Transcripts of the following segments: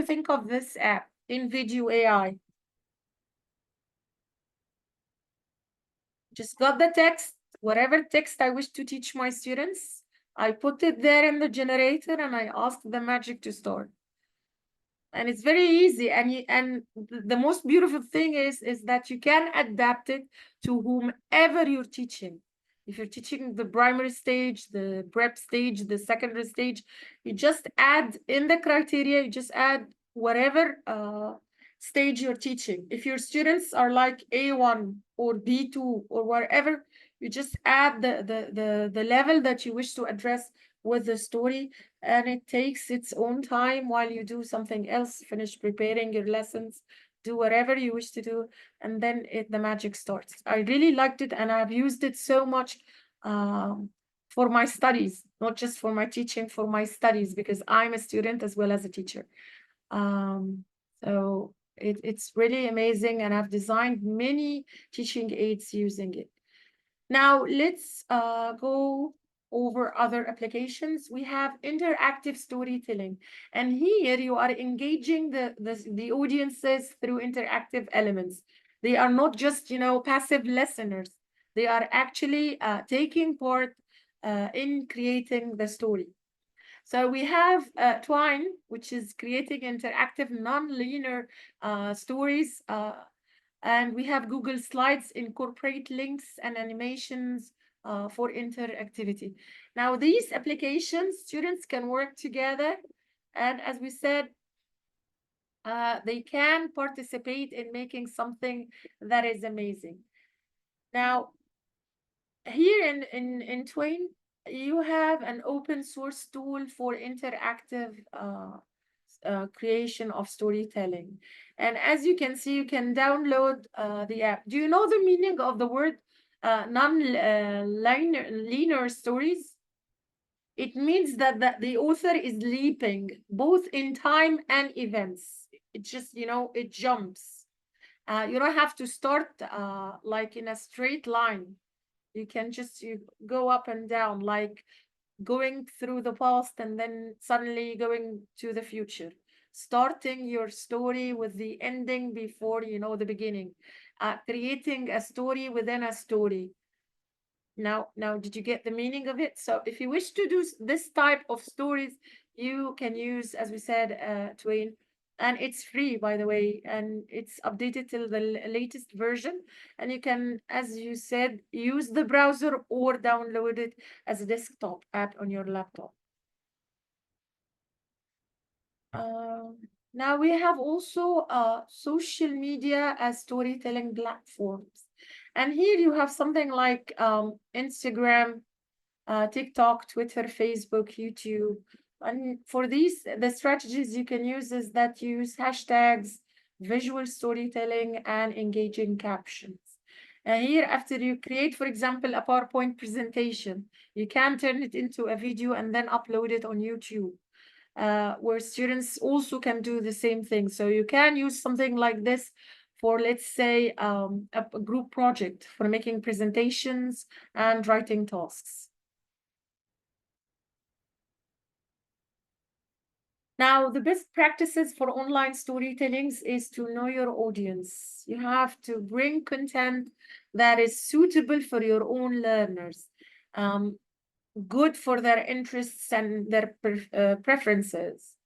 Think of this app, in video AI. Just got the text, whatever text I wish to teach my students, I put it there in the generator and I ask the magic to start. And it's very easy. And the most beautiful thing is that you can adapt it to whomever you're teaching. If you're teaching the primary stage, the prep stage, the secondary stage, you just add in the criteria, you just add whatever stage you're teaching. If your students are like A1 or B2 or wherever, you just add the level that you wish to address with the story, and it takes its own time while you do something else, finish preparing your lessons, do whatever you wish to do, and then the magic starts. I really liked it, and I've used it so much for my studies, not just for my teaching, for my studies, because I'm a student as well as a teacher. So it's really amazing, and I've designed many teaching aids using it. Now let's go over other applications. We have interactive storytelling, and here you are engaging the audiences through interactive elements. They are not just, passive listeners. They are actually taking part in creating the story. So we have Twine, which is creating interactive non-linear stories. And we have Google Slides, incorporate links and animations for interactivity. Now, these applications, students can work together. And as we said, they can participate in making something that is amazing. Now, here in Twain, you have an open source tool for interactive creation of storytelling. And as you can see, you can download the app. Do you know the meaning of the word non-linear stories? It means that the author is leaping both in time and events. It just, it jumps. You don't have to start like in a straight line. You can just go up and down, like going through the past and then suddenly going to the future, starting your story with the ending before the beginning, creating a story within a story. Now, did you get the meaning of it? So if you wish to do this type of stories, you can use, as we said, Twain, and it's free, by the way, and it's updated till the latest version. And you can, as you said, use the browser or download it as a desktop app on your laptop. Now we have also social media as storytelling platforms. And here you have something like Instagram, TikTok, Twitter, Facebook, YouTube. And for these, the strategies you can use is that you use hashtags, visual storytelling, and engaging captions. And here, after you create, for example, a PowerPoint presentation, you can turn it into a video and then upload it on YouTube, where students also can do the same thing. So you can use something like this for, let's say, a group project for making presentations and writing tasks. Now, the best practices for online storytellings is to know your audience. You have to bring content that is suitable for your own learners, good for their interests and their preferences.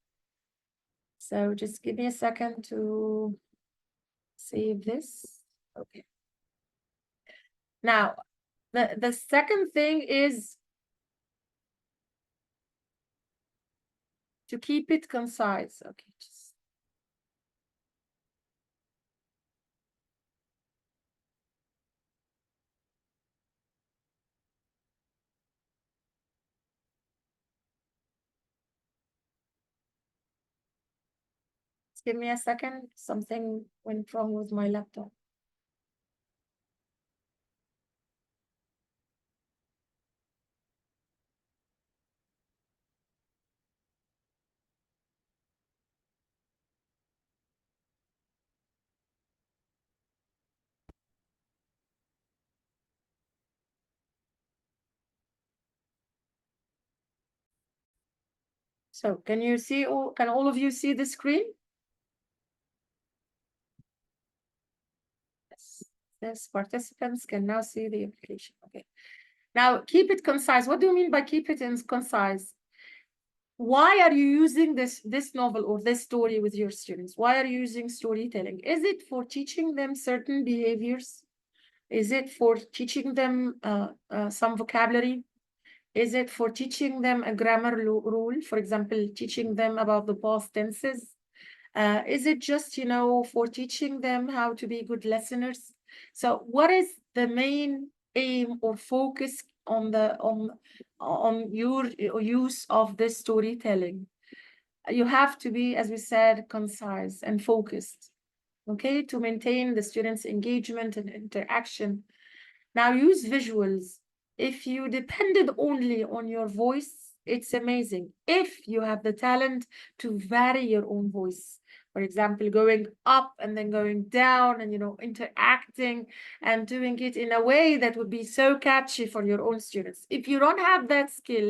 So just give me a second to save this. Okay. Now, the second thing is to keep it concise. Okay, just give me a second. Something went wrong with my laptop. So can you see, can all of you see the screen? Yes, participants can now see the application. Okay. Now, keep it concise. What do you mean by keep it concise? Why are you using this novel or this story with your students? Why are you using storytelling? Is it for teaching them certain behaviors? Is it for teaching them some vocabulary? Is it for teaching them a grammar rule? For example, teaching them about the past tenses? Is it just, for teaching them how to be good listeners? So what is the main aim or focus on your use of this storytelling? You have to be, as we said, concise and focused, okay, to maintain the students' engagement and interaction. Now use visuals. If you depended only on your voice, it's amazing. If you have the talent to vary your own voice, for example, going up and then going down and, interacting and doing it in a way that would be so catchy for your own students. If you don't have that skill,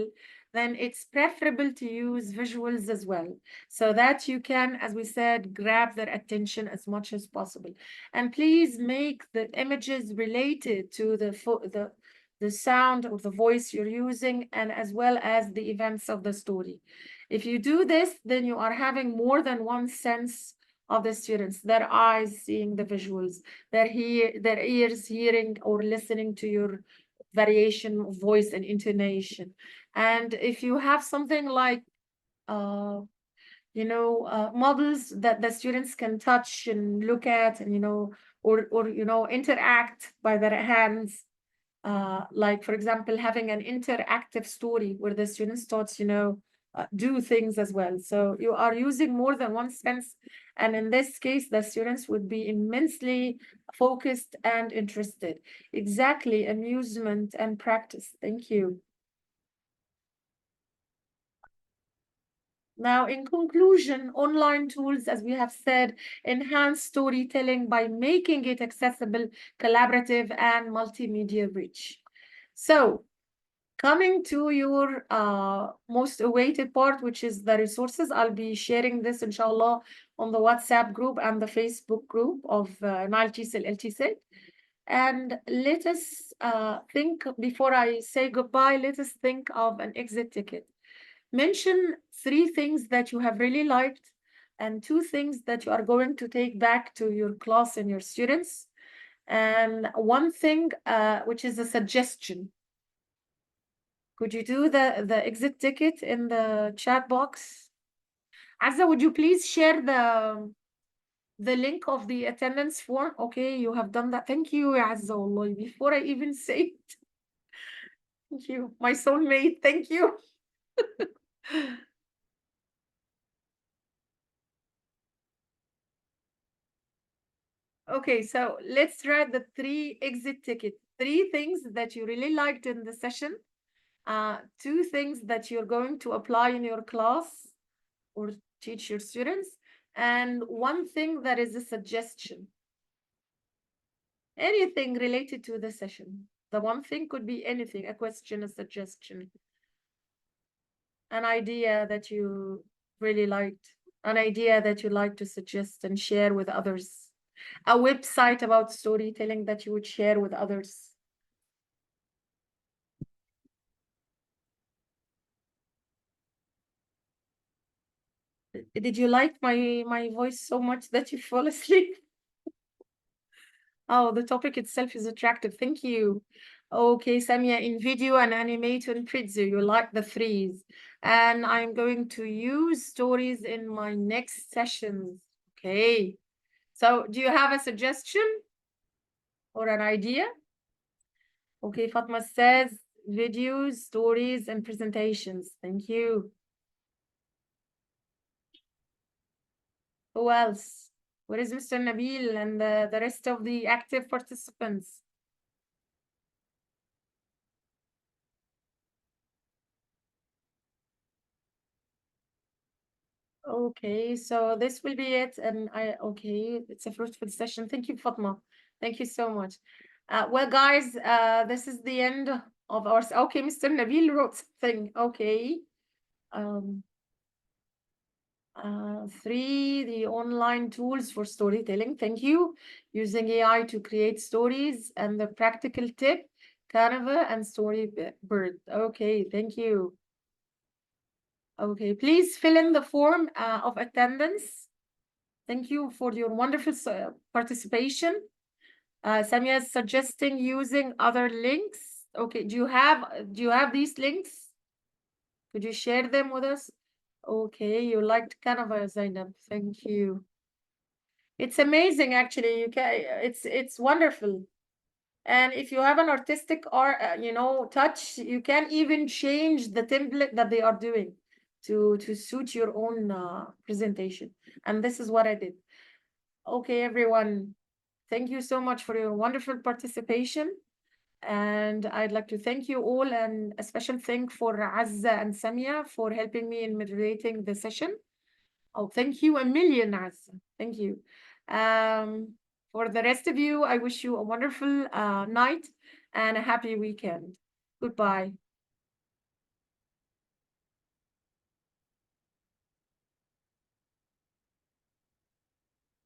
then it's preferable to use visuals as well, so that you can, as we said, grab their attention as much as possible. And please make the images related to the sound or the voice you're using, and as well as the events of the story. If you do this, then you are having more than one sense of the students: their eyes seeing the visuals, their ears hearing or listening to your variation of voice and intonation. And if you have something like uh, models that the students can touch and look at, and or interact by their hands, like for example having an interactive story where the students starts do things as well. So you are using more than one sense, and in this case the students would be immensely focused and interested. Exactly, amusement and practice. Thank you. Now, in conclusion, online tools, as we have said, enhance storytelling by making it accessible, collaborative, and multimedia rich. So, coming to your most awaited part, which is the resources, I'll be sharing this, inshallah, on the WhatsApp group and the Facebook group of Nile TESOL LTC. And let us think, before I say goodbye, let us think of an exit ticket. Mention 3 things that you have really liked and 2 things that you are going to take back to your class and your students, and 1 thing which is a suggestion. Could you do the exit ticket in the chat box? Azza, would you please share the link of the attendance form? Okay, you have done that. Thank you, ya Azza, wallahi. Before I even say it, thank you, my soulmate. Thank you. Okay, so let's write the 3 exit tickets. 3 things that you really liked in the session, 2 things that you're going to apply in your class or teach your students, and 1 thing that is a suggestion. Anything related to the session. The 1 thing could be anything: a question, a suggestion, an idea that you really liked, an idea that you like to suggest and share with others, a website about storytelling that you would share with others. Did you like my voice so much that you fall asleep? Oh, the topic itself is attractive. Thank you. Okay, Samia, in video and animator and Pritzu, you like the 3s. And I'm going to use stories in my next sessions. Okay. So do you have a suggestion or an idea? Okay, Fatma says videos, stories, and presentations. Thank you. Who else? Where is Mr. Nabil and the rest of the active participants? Okay, so this will be it. And it's a fruitful session. Thank you, Fatma. Thank you so much. Well, guys, this is the end of our. Okay, Mr. Nabil wrote something. Okay. Um, Three, the online tools for storytelling. Thank you. Using AI to create stories, and the practical tip, Canva and Storybird. Okay, thank you. Okay, please fill in the form of attendance. Thank you for your wonderful participation. Samia is suggesting using other links. Okay, do you have these links? Could you share them with us? Okay, you liked Canva, Zainab. Thank you. It's amazing, actually. It's wonderful. And if you have an artistic or touch, you can even change the template that they are doing to suit your own presentation. And this is what I did. Okay, everyone. Thank you so much for your wonderful participation. And I'd like to thank you all, and a special thank for Azza and Samia for helping me in moderating the session. Oh, thank you a million, Azza. Thank you. Um, for the rest of you, I wish you a wonderful night and a happy weekend. Goodbye.